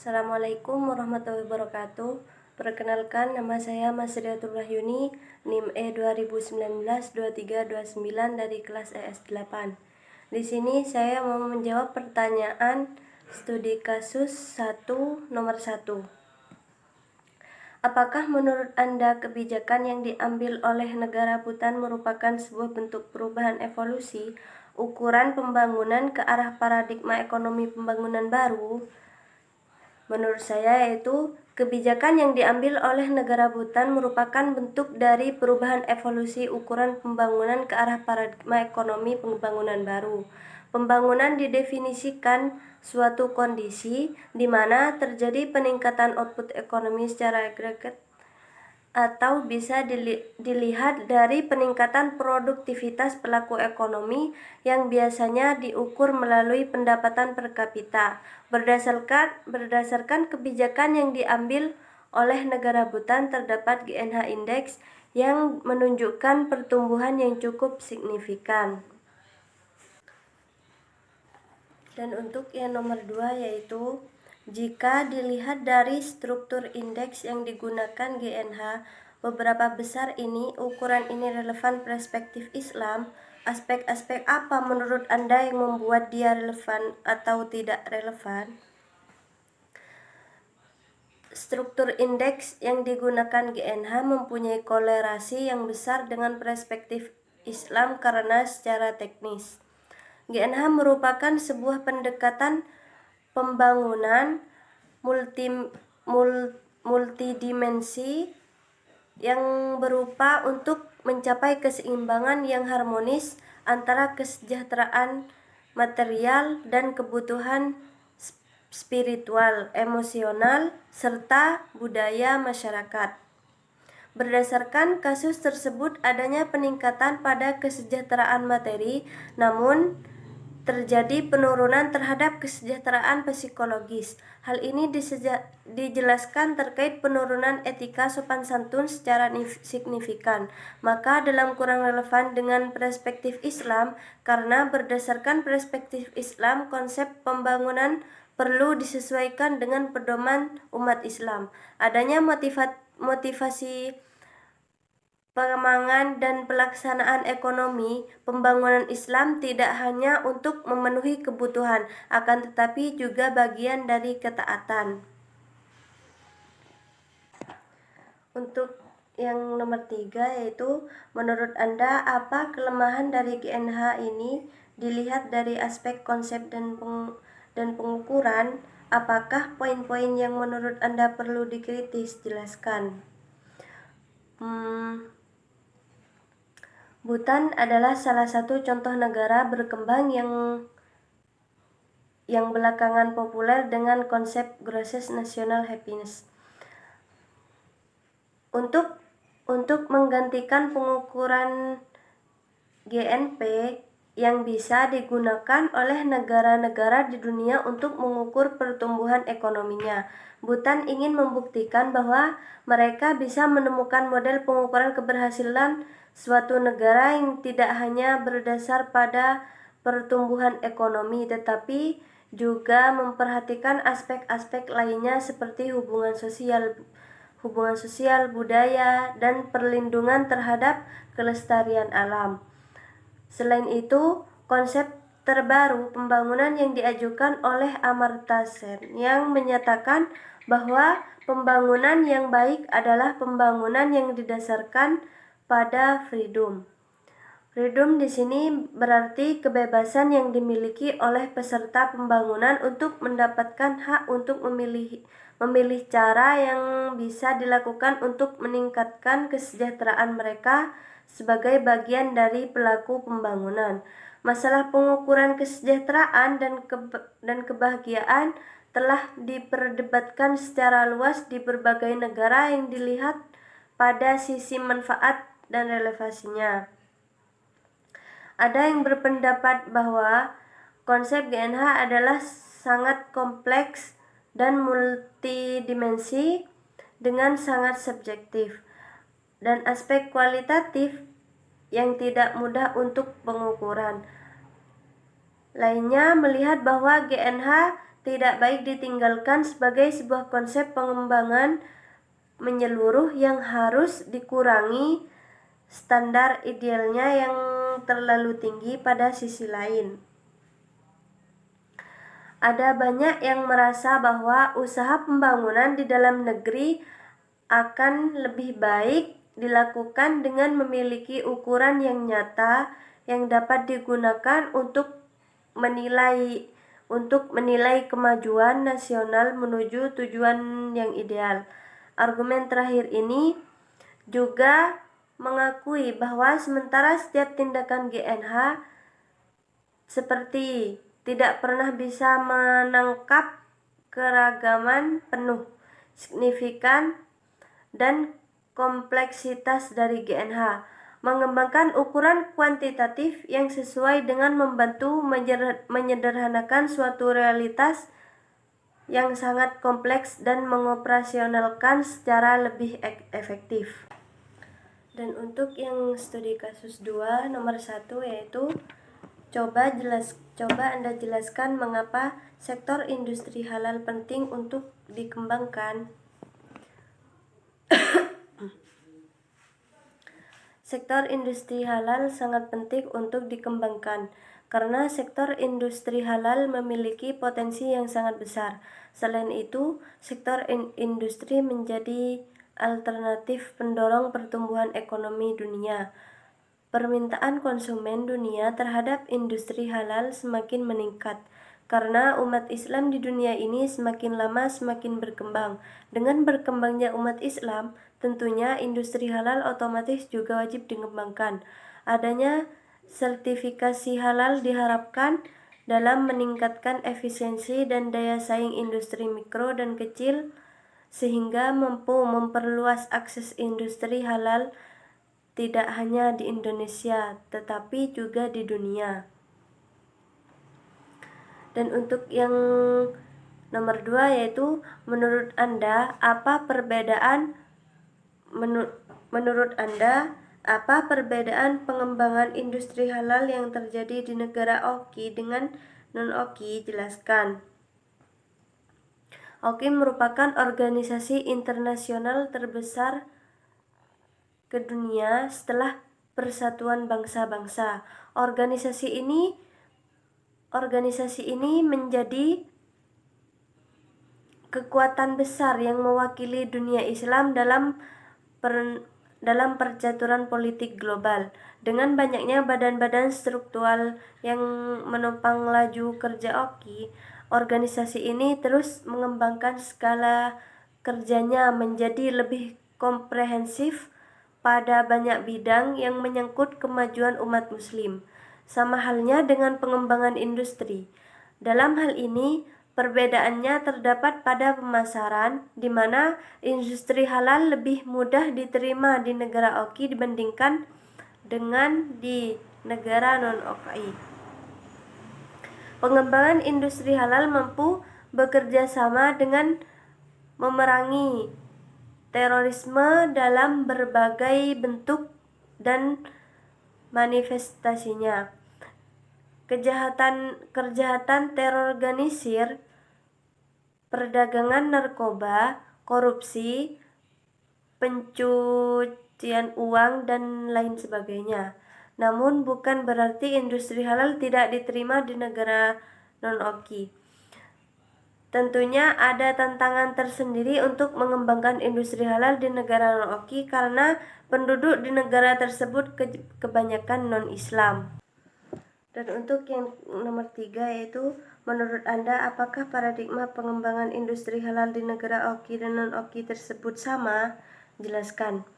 Assalamualaikum warahmatullahi wabarakatuh. Perkenalkan, nama saya Masriatul Wahyuni, NIM E 2019-2329 dari kelas ES8. Di sini saya mau menjawab pertanyaan studi kasus 1 nomor 1. Apakah menurut Anda kebijakan yang diambil oleh negara Bhutan merupakan sebuah bentuk perubahan evolusi ukuran pembangunan ke arah paradigma ekonomi pembangunan baru? Menurut saya, yaitu kebijakan yang diambil oleh negara Bhutan merupakan bentuk dari perubahan evolusi ukuran pembangunan ke arah paradigma ekonomi pembangunan baru. Pembangunan didefinisikan suatu kondisi di mana terjadi peningkatan output ekonomi secara agregat atau bisa dilihat dari peningkatan produktivitas pelaku ekonomi yang biasanya diukur melalui pendapatan per kapita. Berdasarkan kebijakan yang diambil oleh negara Bhutan, terdapat GNH Index yang menunjukkan pertumbuhan yang cukup signifikan. Dan untuk yang nomor 2, yaitu jika dilihat dari struktur indeks yang digunakan GNH, beberapa besar ini, ukuran ini relevan perspektif Islam. Aspek-aspek apa menurut Anda yang membuat dia relevan atau tidak relevan? Struktur indeks yang digunakan GNH mempunyai kolerasi yang besar dengan perspektif Islam karena secara teknis GNH merupakan sebuah pendekatan pembangunan multidimensi yang berupa untuk mencapai keseimbangan yang harmonis antara kesejahteraan material dan kebutuhan spiritual, emosional, serta budaya masyarakat. Berdasarkan kasus tersebut, adanya peningkatan pada kesejahteraan materi, namun terjadi penurunan terhadap kesejahteraan psikologis. Hal ini dijelaskan terkait penurunan etika sopan santun secara signifikan. Maka dalam kurang relevan dengan perspektif Islam, karena berdasarkan perspektif Islam, konsep pembangunan perlu disesuaikan dengan pedoman umat Islam. Adanya motivasi pengembangan dan pelaksanaan ekonomi pembangunan Islam tidak hanya untuk memenuhi kebutuhan, akan tetapi juga bagian dari ketaatan. Untuk yang nomor 3, yaitu menurut Anda apa kelemahan dari GNH ini dilihat dari aspek konsep dan pengukuran? Apakah poin-poin yang menurut Anda perlu dikritis? Jelaskan. Bhutan adalah salah satu contoh negara berkembang yang belakangan populer dengan konsep Gross National Happiness. Untuk menggantikan pengukuran GNP yang bisa digunakan oleh negara-negara di dunia untuk mengukur pertumbuhan ekonominya, Bhutan ingin membuktikan bahwa mereka bisa menemukan model pengukuran keberhasilan suatu negara yang tidak hanya berdasar pada pertumbuhan ekonomi, tetapi juga memperhatikan aspek-aspek lainnya seperti hubungan sosial, budaya, dan perlindungan terhadap kelestarian alam. Selain itu, konsep terbaru pembangunan yang diajukan oleh Amartya Sen yang menyatakan bahwa pembangunan yang baik adalah pembangunan yang didasarkan pada freedom. Freedom di sini berarti kebebasan yang dimiliki oleh peserta pembangunan untuk mendapatkan hak untuk memilih cara yang bisa dilakukan untuk meningkatkan kesejahteraan mereka sebagai bagian dari pelaku pembangunan. Masalah pengukuran kesejahteraan dan kebahagiaan telah diperdebatkan secara luas di berbagai negara yang dilihat pada sisi manfaat dan relevansinya. Ada yang berpendapat bahwa konsep GNH adalah sangat kompleks dan multidimensi dengan sangat subjektif, dan aspek kualitatif yang tidak mudah untuk pengukuran. Lainnya melihat bahwa GNH tidak baik ditinggalkan sebagai sebuah konsep pengembangan menyeluruh yang harus dikurangi standar idealnya yang terlalu tinggi. Pada sisi lain, ada banyak yang merasa bahwa usaha pembangunan di dalam negeri akan lebih baik dilakukan dengan memiliki ukuran yang nyata yang dapat digunakan menilai kemajuan nasional menuju tujuan yang ideal. Argumen terakhir ini juga mengakui bahwa sementara setiap tindakan GNH seperti tidak pernah bisa menangkap keragaman penuh, signifikan, dan kompleksitas dari GNH, mengembangkan ukuran kuantitatif yang sesuai dengan membantu menyederhanakan suatu realitas yang sangat kompleks dan mengoperasionalkan secara lebih efektif. Dan untuk yang studi kasus 2 nomor 1 yaitu Coba Anda jelaskan mengapa sektor industri halal penting untuk dikembangkan. Sektor industri halal sangat penting untuk dikembangkan karena sektor industri halal memiliki potensi yang sangat besar. Selain itu, sektor industri menjadi alternatif pendorong pertumbuhan ekonomi dunia. Permintaan konsumen dunia terhadap industri halal semakin meningkat karena umat Islam di dunia ini semakin lama semakin berkembang. Dengan berkembangnya umat Islam, tentunya industri halal otomatis juga wajib dikembangkan. Adanya sertifikasi halal diharapkan dalam meningkatkan efisiensi dan daya saing industri mikro dan kecil sehingga mampu memperluas akses industri halal tidak hanya di Indonesia, tetapi juga di dunia. Dan untuk yang nomor 2 yaitu menurut Anda apa perbedaan pengembangan industri halal yang terjadi di negara OKI dengan non-OKI? Jelaskan. OKI merupakan organisasi internasional terbesar ke dunia setelah Persatuan Bangsa-Bangsa. Organisasi ini menjadi kekuatan besar yang mewakili dunia Islam dalam percaturan politik global. Dengan banyaknya badan-badan struktural yang menopang laju kerja OKI, organisasi ini terus mengembangkan skala kerjanya menjadi lebih komprehensif pada banyak bidang yang menyangkut kemajuan umat muslim. Sama halnya dengan pengembangan industri. Dalam hal ini, perbedaannya terdapat pada pemasaran, di mana industri halal lebih mudah diterima di negara OKI dibandingkan dengan di negara non-OKI. Pengembangan industri halal mampu bekerja sama dengan memerangi terorisme dalam berbagai bentuk dan manifestasinya. Kejahatan terorganisir, perdagangan narkoba, korupsi, pencucian uang, dan lain sebagainya. Namun bukan berarti industri halal tidak diterima di negara non-OKI. Tentunya ada tantangan tersendiri untuk mengembangkan industri halal di negara non-OKI karena penduduk di negara tersebut kebanyakan non-Islam. Dan untuk yang nomor 3 yaitu menurut Anda apakah paradigma pengembangan industri halal di negara OKI dan non-OKI tersebut sama? Jelaskan.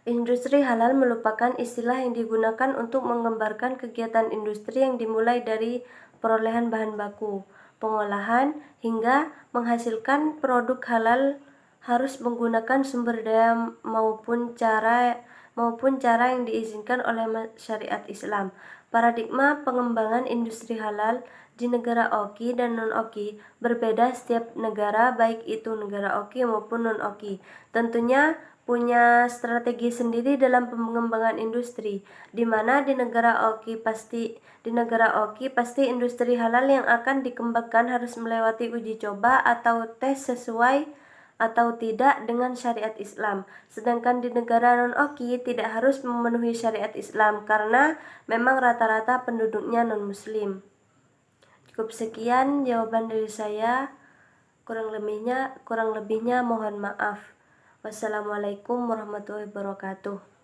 Industri halal merupakan istilah yang digunakan untuk menggambarkan kegiatan industri yang dimulai dari perolehan bahan baku, pengolahan, hingga menghasilkan produk halal harus menggunakan sumber daya maupun cara yang diizinkan oleh syariat Islam. Paradigma pengembangan industri halal di negara OKI dan non-OKI berbeda setiap negara, baik itu negara OKI maupun non-OKI. Tentunya punya strategi sendiri dalam pengembangan industri, di mana di negara oki pasti industri halal yang akan dikembangkan harus melewati uji coba atau tes sesuai atau tidak dengan syariat Islam. Sedangkan di negara non-oki tidak harus memenuhi syariat Islam karena memang rata-rata penduduknya non-muslim. Cukup sekian jawaban dari saya. Kurang lebihnya mohon maaf. Wassalamualaikum warahmatullahi wabarakatuh.